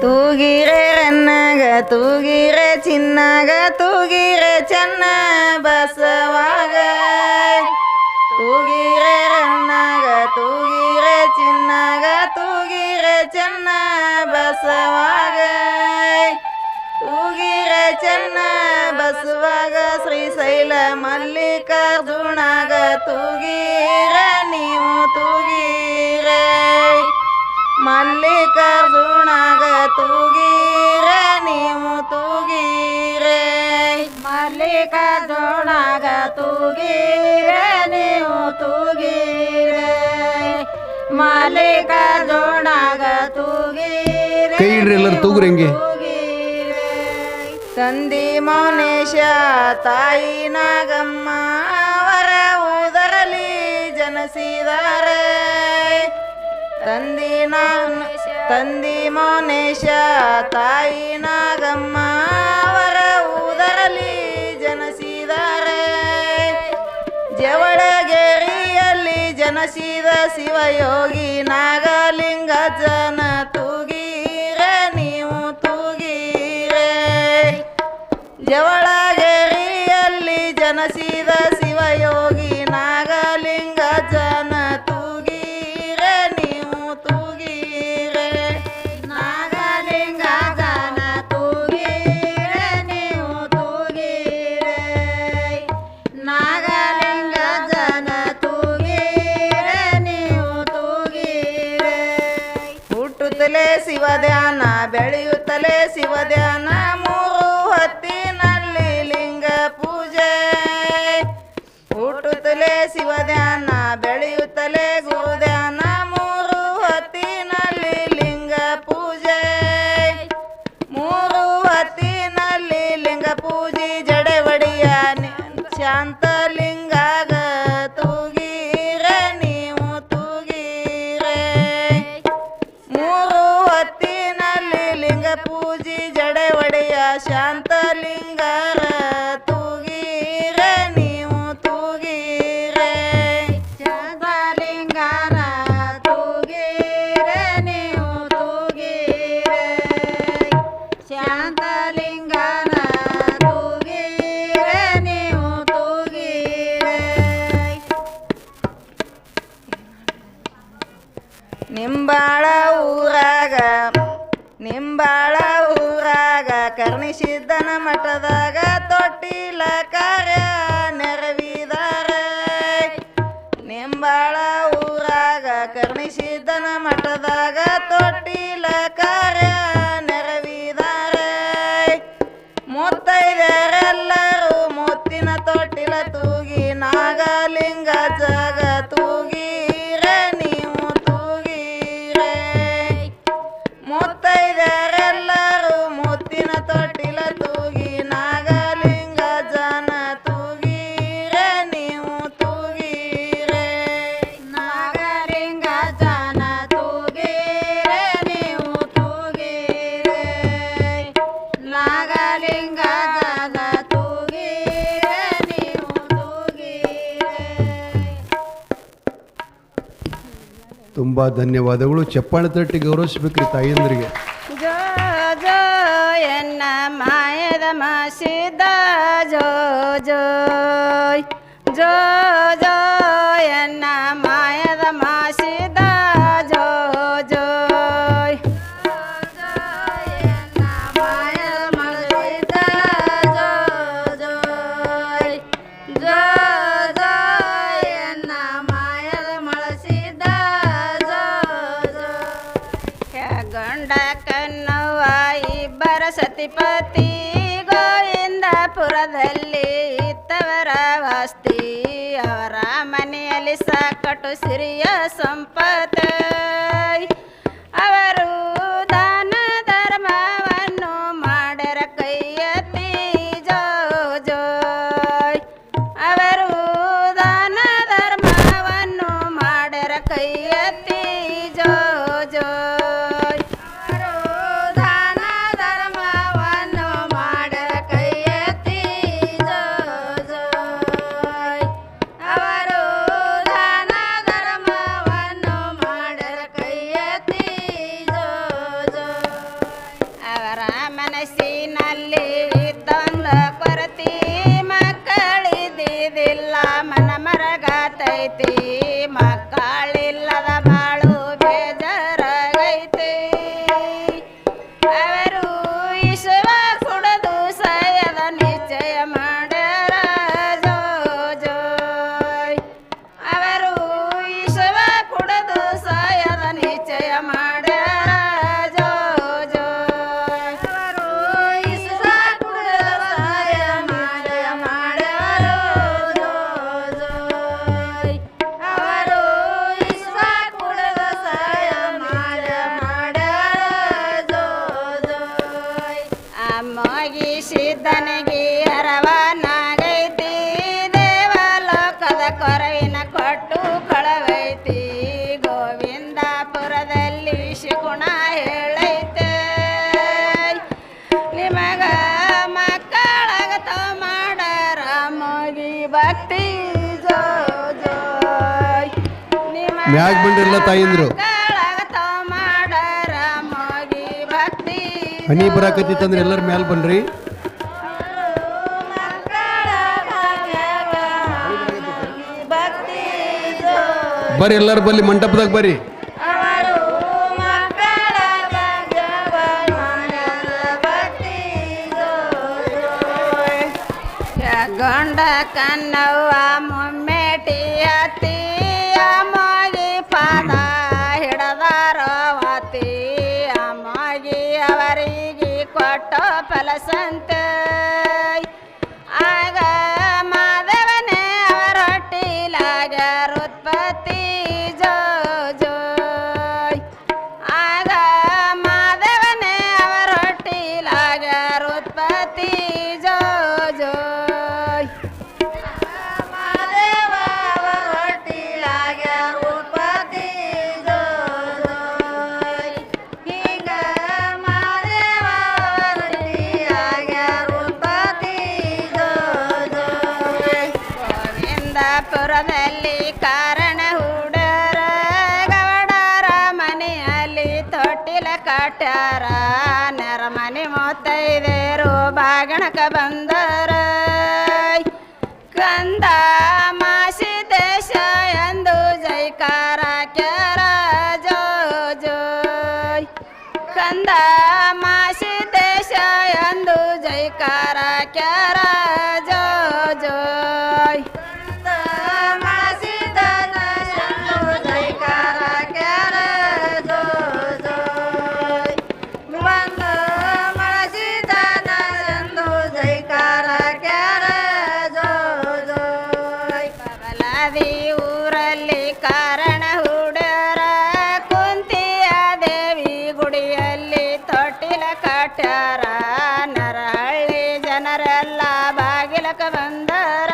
ತೂಗಿರೆ ರನ್ನಾಗ ತೂಗಿರೆ ಚಿನ್ನಾಗ ತೂಗಿರೆ ಚೆನ್ನ ಬಸವಾಗ ತೂಗಿರೆ ರನ್ನಾಗ ತೂಗಿರೆ ಚಿನ್ನಾಗ ತೂಗಿರೆ ಚೆನ್ನ ಬಸವಾಗ ತೂಗಿರೆ ಚೆನ್ನ ಬಸವಾಗ ಶ್ರೀಶೈಲ ಮಲ್ಲಿಕಾರ್ಜುನಾಗ ತೂಗಿರೆ ನೀವು ತೂಗಿರೆ ಮಲ್ಲಿಕಾರ್ಜುನಾಗ ತೂಗಿರೆ ನೀವು ತೂಗಿರೆ ಮಲ್ಲಿಕಾರ್ಜುನಾಗ ತೂಗಿರೆ ನೀವು ತೂಗಿರೆ ಮಲ್ಲಿಕಾರ್ಜುನಾಗ ತೂಗಿರೆ ಕೈ ಇಡ್ರಿ ಎಲ್ಲರೂ ತೂಗ್ರಿ ಹೆಂಗೆ ತಂದಿ ಮೌನೇಶ ತಾಯಿ ನಾಗಮ್ಮ ಅವರ ಉದರಲಿ ಜನಸಿದಾರೆ ತಂದಿ ಮೌನೇಶ ತಾಯಿ ನಾಗಮ್ಮ ಅವರ ಉದರಲಿ ಜನಸಿದಾರೆ ಜವಳಗೇರಿಯಲ್ಲಿ ಜನಸಿದ ಶಿವಯೋಗಿ ನಾಗಲಿಂಗ ಜನ ತೂಗಿರೆ ನೀವು ತೂಗಿರೆ ಜವಳಗೇರಿಯಲ್ಲಿ ಜನಸಿದ ಶಿವಯೋಗಿ ನಾಗಲಿಂಗ ಜನ ತೂಗಿರೆ ನೀವು ತೂಗಿರೆ ನಾಗಲಿಂಗ ಜನ ತೂಗಿರೆ ನೀವು ತೂಗಿರೆ ನಾಗಲಿಂಗ ಜನ ತೂಗಿರೆ ನೀವು ತೂಗಿರೆ ಹುಟ್ಟುತ್ತಲೇ ಶಿವಧ್ಯಾನ ಬೆಳೆಯುತ್ತಲೇ ಶಿವಧ್ಯಾನ ಮೂರು ಹೊತ್ತಿನಲ್ಲಿ ಲಿಂಗ ಪೂಜೆ ಹುಟ್ಟುತ್ತಲೇ ಶಿವಧ್ಯಾನ ಬೆಳೆಯುತ್ತಲೇ ಗುರುಧ್ಯಾನ ಮೂರು ಹೊತ್ತಿನಲ್ಲಿ ಲಿಂಗ ಪೂಜೆ ಮೂರು ಹೊತ್ತಿನಲ್ಲಿ ಲಿಂಗ ಪೂಜೆ ಜಡೆವಡಿಯ ಶಾಂತಲಿಂಗಾಗ ತೂಗಿರೆ ನೀವು ತೂಗಿರೆ ಮೂರು ಹೊತ್ತಿನಲ್ಲಿ ಲಿಂಗ ಪೂಜೆ ಜಡೆವಡಿಯ ಶಾಂತಲಿಂಗಾರ ತೂಗಿರೆ ನೀವು ತೂಗಿರೆ ಶಾಂತಲಿಂಗಾರ ತೂಗಿರೆ ನೀವು ತೂಗಿರೆ ಶಾಂತಲಿಂಗಾರ ತೂಗಿರೆ ನೀವು ತೂಗಿರೆ ನಿಂಬಾಳ ಊರಾಗ ಕರ್ಣಿಸಿದ್ದನ ಮಠದಾಗ ತೊಟ್ಟಿಲ ಕಾರ್ಯ ನೆರವಿದಾರೆ ನಿಂಬಾಳ ಊರಾಗ ಕರ್ಣಿಸಿದ್ದನ ಮಠದಾಗ ತೊಟ್ಟಿಲ ಕಾರ್ಯ ನೆರವಿದಾರೆ ಮುತ್ತೈದರೆಲ್ಲರೂ ಮುತ್ತಿನ ತೊಟ್ಟಿಲ ತೂಗಿ ನಾಗಲಿಂಗ ಜಗ ತೂಗಿರೆ ನೀವು ತೂಗಿರೆ ಮುತ್ತೈದರೆಲ್ಲರೂ ಮುತ್ತಿನ ತೊಟ್ಟಿಲ ತೂಗಿ ನಾಗಲಿಂಗ ಜನ ತೂಗಿರೆ ನೀವು ತೂಗಿರೆ ನಾಗಲಿಂಗ ಜನ ತೂಗಿರೆ ನೀವು ತೂಗಿರೆ ನಾಗಲಿಂಗ ಜನ ತೂಗಿರೆ ನೀವು ತೂಗಿರೆ ತುಂಬ ಧನ್ಯವಾದಗಳು. ಚಪ್ಪಾಳೆ ತಟ್ಟಿ ಗೌರವಿಸ್ಬೇಕ್ರಿ ತಾಯಂದ್ರಿಗೆ. ಜೋ ಜೋ ಎನ್ನ ಮಾಯದ ಮಾಸಿದ ಜೋ ಜೋ ಜೋ ಜೋ ಎನ್ನ ಮಾಯದ ಮಾಸಿದ ಜೋ ಜೋ ಎನ್ನ ಮಾಯದ ಮಾಸಿದ ಜೋ ಜೋ ಜೋ ಜೋ ಎನ್ನ ಮಾಯದ ಮಳಸಿದ ಜೋ ಜೋ ಗಂಡ ಕನ್ನವ್ವ ಇಬ್ಬರ ಸತಿಪತಿ ಗೋವಿಂದಪುರದಲ್ಲಿ ಇತ್ತವರ ವಾಸ್ತಿ ಅವರ ಮನೆಯಲ್ಲಿ ಸಾಕಟ್ಟು ಸಿರಿಯ ಸಂಪತ್ತ ಅವರು ದಾನ ಧರ್ಮವನ್ನು ಮಾಡ್ಯಾರ ಕೈಯತ್ತಿ ಜೋ ಜೋ ಅವರು ದಾನ ಧರ್ಮವನ್ನು ಮಾಡ್ಯಾರ ಕೈಯತ್ತಿ ಜೋ ಜೋ ದಾನ ಧರ್ಮವನ್ನು ಮಾಡ್ಯಾರ ಕೈಯತ್ತಿ ಜೋ ಜೋ ಅವರು ದಾನ ಧರ್ಮವನ್ನು ಮಾಡ್ಯಾರ ಕೈಯತ್ತಿ ಜೋ ಜೋ ಅವರ ಮನಸ್ಸಿನಲ್ಲಿ ಇದ್ದೊಂದು ಕೊರತಿ ಮಕ್ಕಳಿದ್ದಿದ್ದಿಲ್ಲ ಮನ ಮರಗಾತೈತಿ ಮಕ್ಕಳಿಲ್ಲದ ಬಾಳು ಬೇಜಾರಾಗೈತಿ ಅವರು ಈಶ್ವ ಕುಡದು ಸಾಯದ ನಿಶ್ಚಯ ಮಾಡ್ಯಾರ ಜೋ ಜೋಯ್ ಅವರು ಈಶ್ವ ಕುಡದು ಸಾಯದ ನಿಶ್ಚಯ ಮಾಡ್ಯಾರ ಜೋ ಜೋಯ್ ಅವರು ಈಶ್ವ ಕುಡದು ಸಾಯ ಮಾಡ್ಯಾರ ಜೋ ಜೋಯ್ ಅವರು ಈಶ್ವ ಕುಡದು ಸಾಯ ಮಾಡ್ಯಾರ ಜೋ ಜೋಯ್ ಅಮ್ಮಗಿ ಸಿದ್ಧನಿಗೆ ಹರವನಾಗೈತಿ ದೇವಲೋಕದ ಕೊರವಿನ ಕೊಟ್ಟು ಕಳವೈತಿ ಗೋವಿಂದಪುರದಲ್ಲಿ ಶಿಕುಣ ಹೇಳೈತೆ ನಿಮಗ ಮಕ್ಕಳಾಗತ ಮಾಡಾರ ಮಗಿ ಭಕ್ತಿ ಜೋ ಜೋಯ್ ನಿಮಗ ಮ್ಯಾಗ್ ಬಂದಿರಲ್ಲ ತಾಯಿಂದ್ರು ಮಕ್ಕಳಾಗತ ಮಾಡಾರ ಮಗಿ ಭಕ್ತಿ ಹನಿ ಬರಾಕತ್ತಿತ್ತಂದ್ರೆ ಎಲ್ಲರ ಮ್ಯಾಲ ಬನ್ರಿ ಭಕ್ತಿ ಜೋ ಬರ್ರಿ ಎಲ್ಲರ ಬಲ್ಲಿ ಮಂಟಪದಾಗ ಬರ್ರಿ ಅವರು ಮಕ್ಕಳ ಭಕ್ತಿ ಜೋ ಗಂಡ ಕನ್ನವ್ವ ಮುಮ್ಮೆಟಿ ಅತ್ತಿ ಅಮ್ಮಗಿ ಪಾದ ಹಿಡದಾರವತಿ ಅಮ್ಮಗಿ ಅವರಿಗೆ ಕೊಟ್ಟ ಫಲಸಂತೆ ಆಗ ಮಾಧವನೇ ಅವರ ಹೊಟ್ಟಿಲಾಗ್ಯಾರ ಉತ್ಪತ್ತಿ ಜೋ ಜೋಯ್ ಆಗ ಮಾಧವನೇ ಅವರ ಹೊಟ್ಟಿಲಾಗ್ಯಾರ ಉತ್ಪತ್ತಿ ಜೋ ಜೋಯ್ ಮಾದೇವ ಹೊಟ್ಟಿಲಾಗ್ಯಾರ ಉತ್ಪತ್ತಿ ಜೋ ಜೋಯ್ ಹೀಗ ಮಾದೇವ ಹೊಟ್ಟಿಲಾಗ್ಯಾರ ಉತ್ಪತ್ತಿ ಜೋ ಜೋಯ್ ಗೋವಿಂದಪುರದಲ್ಲಿ ಕಾರಣ ಹೂಡರ ಗವಡರ ಮನೆಯಲ್ಲಿ ತೊಟ್ಟಿಲ ಕಟ್ಟಾರ ನೆರಮನೆ ಮೊತ್ತೈದೇರು ಬಾಗಣಕ ಬಂದರ ಕಂದ ಮಾಸಿ ದೇಶ ಎಂದು ಜೈಕಾರ ಕ್ಯಾರ ಜೋ ಜೋಯ್ ಕಂದ ಮಾಸಿ ದೇಶ ಎಂದು ಜೈಕಾರ ಕ್ಯಾರ ಜೋ ಜೋಯ್ ಮಾಸಿದನ ಶಂಭು ಜೈಕಾರ ಕ್ಯಾರ ಜೋ ಜೋಯ್ ಬಂದ ಮಾಸಿದನ ಶಂಭು ಜೈಕಾರ ಕ್ಯಾರ ಜೋ ಜೋಯ್ ಬಬಲಾದಿ ಊರಲ್ಲಿ ಕಾರಣ ಹೂಡರ ಕುಂತಿಯ ದೇವಿ ಗುಡಿಯಲ್ಲಿ ತೊಟ್ಟಿಲ ಕಟ್ಟಾರ ನರಹಳ್ಳಿ ಜನರೆಲ್ಲ ಬಾಗಿಲಕ ಬಂದರ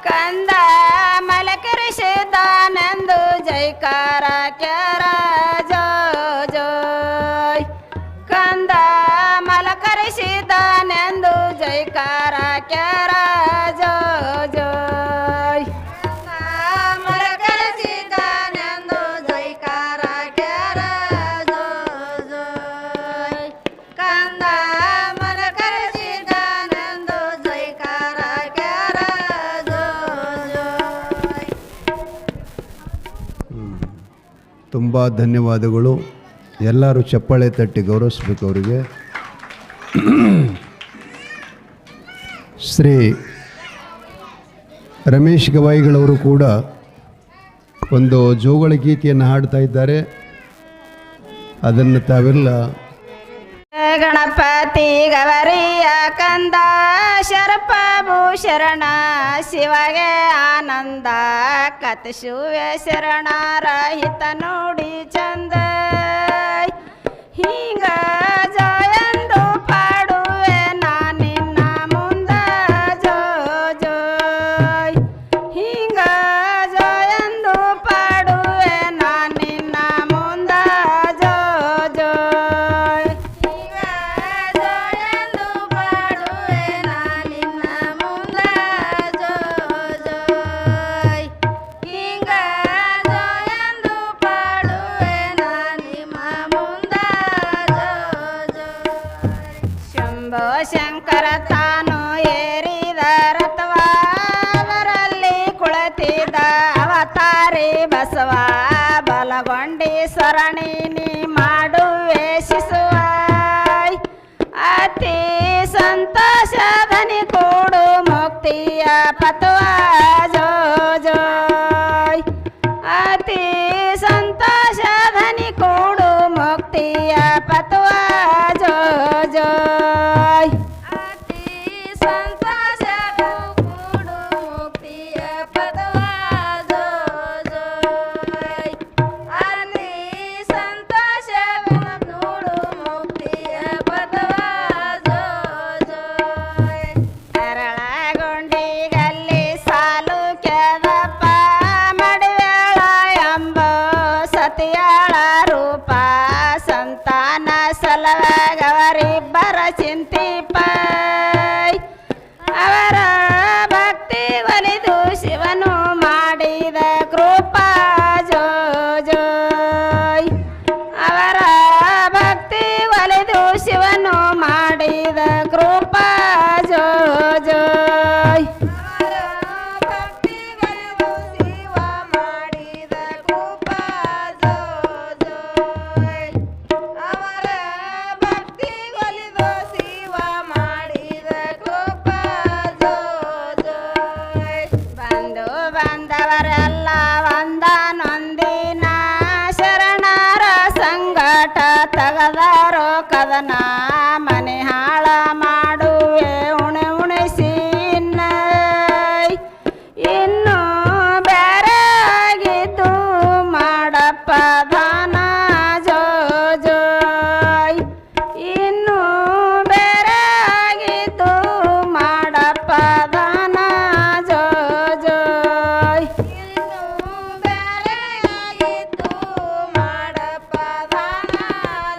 ಕಂದ ಮಲಕರಿಸಿದ್ದಾನೆಂದು ಜೈಕಾರ ಕ್ಯಾರ ಜೋ ಜೋಯ್ ಕಂದ ಮಲಕರಿಸಿದ್ದಾನೆಂದು ಜೈಕಾರ ಕ್ಯಾರ ಜೋ ಜೋಯ್ ಮರಕರಿಸಿದನೆಂದು ಜೈಕಾರ ಕ್ಯಾರ ಜೋ ಜೋಯ್ ಕಂದ ಮರಕರಿಸಿದನೆಂದು ಜೈಕಾರ ಕ್ಯಾರ ಜೋ ಜೋಯ್ ತುಂಬ ಧನ್ಯವಾದಗಳು ಎಲ್ಲರೂ ಚಪ್ಪಾಳೆ ತಟ್ಟಿ ಗೌರವಿಸ್ಬೇಕು ಅವರಿಗೆ ಶ್ರೀ ರಮೇಶ್ ಗವಾಯಿಗಳವರು ಕೂಡ ಒಂದು ಜೋಗಳ ಗೀತೆಯನ್ನು ಹಾಡ್ತಾ ಇದ್ದಾರೆ ಅದನ್ನು ತಾವೆಲ್ಲ ಗಣಪತಿ ಗವರಿಯ ಕಂದ ಶರಪ ಭೂಶರಣ ಶಿವಗೆ ಆನಂದ ಕತಶುವೆ ಶರಣ ರಹಿತ ನೋಡಿ ಚಂದ ಹಿಂಗ ಜಯಂದು ಪಾಡುವೆ ನಾನಿನ್ನ ಮುಂದ ಜೋ ಜೋಯ್ ಹಿಂಗ ಜಯಂದು ಪಾಡುವೆ ನಾನಿನ್ನ ಮುಂದ ಜೋ ಜೋಯ್ ಈಗ ಜೋಯಂದು ಪಾಡುವೆ ನಾನಿನ್ನ ಮುಂದ ಜೋ ಜೋಯ್ ಈಗ ಜೋಯಂದು ಪಾಡುವೆ ನಾನಿನ್ನ ಶಂಭೋ ಶಂಕರ ತಾನು ಏರಿದ ರಥವ ಅದರಲ್ಲಿ ಕುಳಿತಿದ್ದ ಅವತಾರಿ ಬಸವ ಬಲಗೊಂಡಿ ಸರಣಿನಿ ಮಾಡುವೆ ಶಿಸುವ ಅತಿ ಸಂತೋಷದನಿ ಕೂಡು ಮುಕ್ತಿಯ ಪತುವ ಜೋ ಜೋಯ್ ಅತಿ ಸಂತೋಷದನಿ ಕೂಡು ಮುಕ್ತಿಯ ಪತುವ ಜೋ ಜೋಯ್ ಅತಿ ಸಂತೋಷದ ಕೂಡು ಮುಕ್ತಿಯ ಪದವ ಜೋ ಜೋಯ್ ಅತಿ ಸಂತೋಷದ ಕೂಡು ಮುಕ್ತಿಯ ಪದವ ಜೋ ಜೋಯ್ ಅರಳಗೊಂಡಿಗಲ್ಲಿ ಸಾಲು ಕೆದಪ್ಪ ಮಡಿವೇಳ ಎಂಬ ಸತಿಯಾಳ ರೂಪ ಸಂತಾನ ಸಲವಗವರಿಬ್ಬರ ಚಿಂತಿಪ ಅವರ ಭಕ್ತಿ ಒಲಿದು ಶಿವನು ಮಾಡಿದ ಕೃಪಾ ಜೋ ಜೋಯ್ ಅವರ ಭಕ್ತಿ ಒಲಿದು ಶಿವನು ಮಾಡಿದ ಕೃಪಾ ಜೋ ಜೋಯ್ ಅವರ ಭಕ್ತಿಗಳಿಗೂ ಶಿವ ಮಾಡಿದ ಕೃಪಾ ಜೋ ಜೋಯ್ ಅವರ ಭಕ್ತಿಗಳಿಗೂ ಶಿವ ಮಾಡಿದ ಕೃಪಾ ಜೋ ಜೋಯ್ ಬಂದು ಬಂದವರೆಲ್ಲ ಒಂದಾನೊಂದಿನ ಶರಣರ ಸಂಗಟ ತಗದಾರೋ ಕದನ ಮನೆ ಹಾಳ ಮಾಡುವೆ ಉಣೆ ಉಣಿಸಿ ಇನ್ನು ಬೇರೆ ಆಗಿದ್ದು ಮಾಡಪ್ಪ ದಾನ ಜೋ ಜೋಯ್ ಇನ್ನು ಬೇರೆ ಆಗಿದ್ದು ಮಾಡಪ್ಪ ದಾನ ಜೋ ಜೋಯ್ ಇನ್ನು ಬೇರೆಯಾಗಿತ್ತು ಮಾಡಪ್ಪ ದಾನ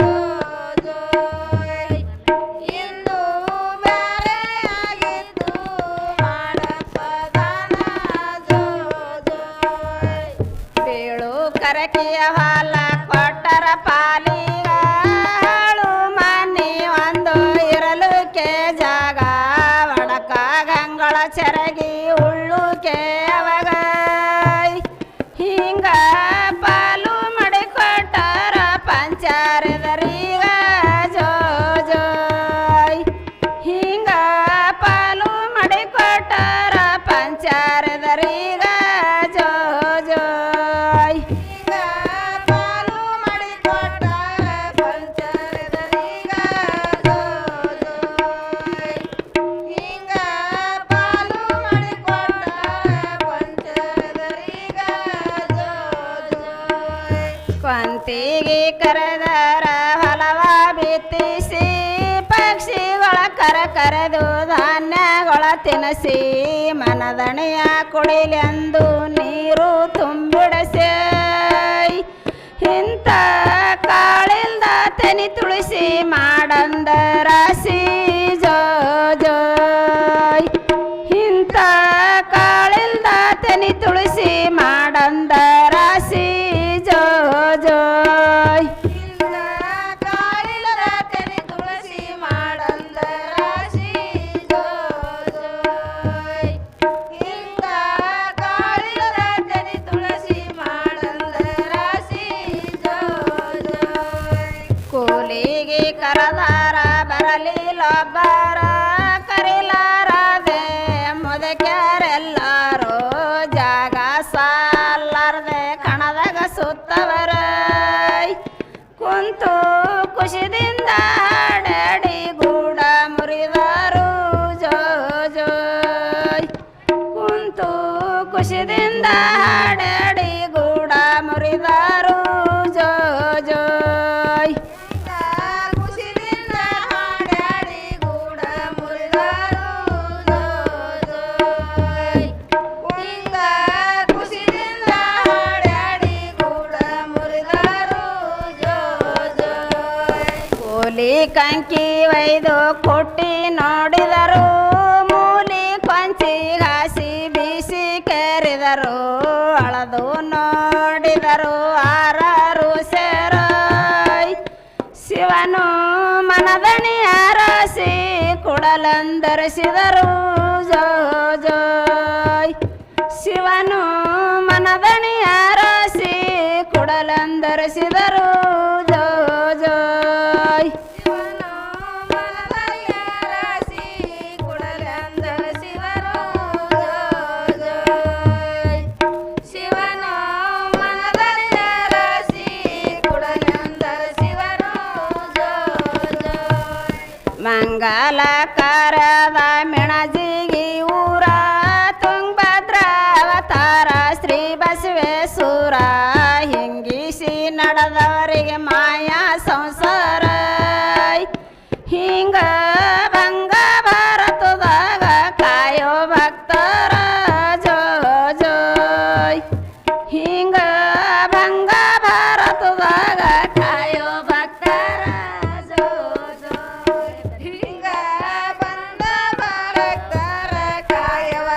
ಜೋ ಜೋಯ್ ಇನ್ನು ಬೇರೆಯಾಗಿತ್ತು ಮಾಡಪ್ಪ ದಾನ ಜೋ ಜೋಯ್ ಬೀಳು ಕರಕಿಯ ಹಾಲ ಕೊಟ್ಟರ ಪಾಲಿಗ ಹಾಳು ಮನಿ ಒಂದು ಇರಲುಕೆ ಜಾಗ ಒಡಕ ಗಂಗಳ ಚೆರಗಿ ಉಳ್ಳುಕೆ ಅವಾಗ ಹಿಂಗ ಪಾಲು ಮಾಡಿಕೊಟ್ಟರ ಪಂಚಾರದರೀಗ ಜೋ ಜೋಯ್ ಹಿಂಗ ಪಾಲು ಮಾಡಿಕೊಟ್ಟರ ಪಂಚಾರದರೀಗ ಜೋ ಜೋಯ್ ಈಗ ಪಾಲು ಮಾಡಿಕೊಟ್ಟ ಪಂಚರದರೀಗ ಜೋ ಜೋಯ್ ಹಿಂಗ ಪಾಲು ಮಾಡಿಕೊಟ್ಟ ಪಂಚರದರೀಗ ಜೋ ಜೋಯ್ ಕೊಂತಿಗೆ ಕರೆದರ ಹೊಲವ ಬಿತ್ತಿಸಿ ಪಕ್ಷಿಗಳ ಕರೆದು ಧಾನ್ಯಗಳ ತಿನ್ನಿಸಿ ಮನದಣೆಯ ಕುಡಿಲೆಂದು ನೀರು ತುಂಬಿಡಸೆ ಇಂಥ ಕಾಳಿಲ್ದ ತೆನಿ ತುಳಸಿ ಮಾಡಂದ ರಾಶಿ ಜೋ ಜೋಯ್ ಇಂಥ ಕಾಳಿಲ್ದ ತೆನಿ ತುಳಸಿ ಮಾಡಂದ ರಾಶಿ ಜೋ ಜೋಯ್ ಇಲ್ಲ ಕಾಳಿಲ್ಲದ ತೆನೆ ತುಳಸಿ ಮಾಡಂದ ರಾಶಿ ಜೋ ಜೋಯ್ ಇಂದ ಕಾಳಿಲ್ಲದ ತೆನೆ ತುಳಸಿ ಮಾಡಂದ ರಾಶಿ ಜೋ ಜೋಯ್ ಕೂಲಿಗೆ ಕರದಾರ ಬರಲಿಲ್ಲೊಬ್ಬರ ಕರಿಲಾರದೆ ಮುದಕ್ಯಾರೆಲ್ಲರೂ ಜಾಗ ಸಾಲಾರದೆ ಕಣದಾಗ ಸುತ್ತವರ ಕುಂತು ಖುಷಿದಿಂದ ಹಾಡಾಡಿ ಗೂಡ ಮುರಿದಾರು ಜೋ ಜೋಯ್ ಕುಂತು ಖುಷಿದಿಂದ ಹಾಡಾಡಿ ಗೂಡ ಮುರಿದಾರು ಜೋ ಜೋಯ್ ಇಂದ ಖುಷಿಯಿಂದ ಹಾಡಾಡಿ ಗೂಡ ಮುರಿದಾರು ಜೋ ಜೋಯ್ ಇಂದ ಖುಷಿಯಿಂದ ಹಾಡಾಡಿ ಗೂಡ ಮುರಿದಾರು ಜೋ ಜೋಯ್ ಕೂಲಿ ಕಂಕಿ ಒಯ್ದು ಕೊಟ್ಟಿ ನೋಡಿದರು ಮೂಲಿ ಕೊಂಚಿ ಹಾಸಿ ಬೀಸಿ ಕೆರೆದರು ಅಳದು ನೋಡಿದರು ಆರಾರು ಸೇರೋಯ್ ಶಿವನ ಶಿವನು ಮನದಣಿಯ ರಾಶಿ ಕೊಡಲಂದರಿಸಿದರು ಜೋ ಜೋಯ್ ಶಿವನು ಮನದಣಿಯ ರಾಶಿ ಕೊಡಲಂದರಿಸಿದರು ಜೋ ಜೋಯ್ ಶಿವನು ಮನದಣಿಯ ರಾಶಿ ಕೊಡಲಂದರಿಸಿದರು ಜೋ ಜೋಯ್ ಶಿವನು ಮನದಣಿಯ ರಾಶಿ ಕೊಡಲಂದರಿಸಿದರು ಜೋ ಜೋಯ್ ಮಂಗಲಕಾರದ ಮೆಣಜಿಗಿ ಊರ ತುಂಗಭದ್ರಾವತಾರ ಶ್ರೀ ಬಸವೇಶ್ವರ ಹಿಂಗಿಸಿ ನಡೆದವರಿಗೆ ಮಾಯಾ ಸಂಸಾರ ಹಿಂಗ ಭಂಗ ಭಾರತದಾಗ ಕಾಯೋ ಭಕ್ತರ ಜೋ ಜೋಯ್ ಹಿಂಗ ಭಂಗ ಭಾರತದಾಗ ಕಾಯೋ ಭಕ್ತರ ಜೋ ಜೋಯ್ ಹಿಂಗ ಬಂದ ಬರಕ್ತರ ಕಾಯವ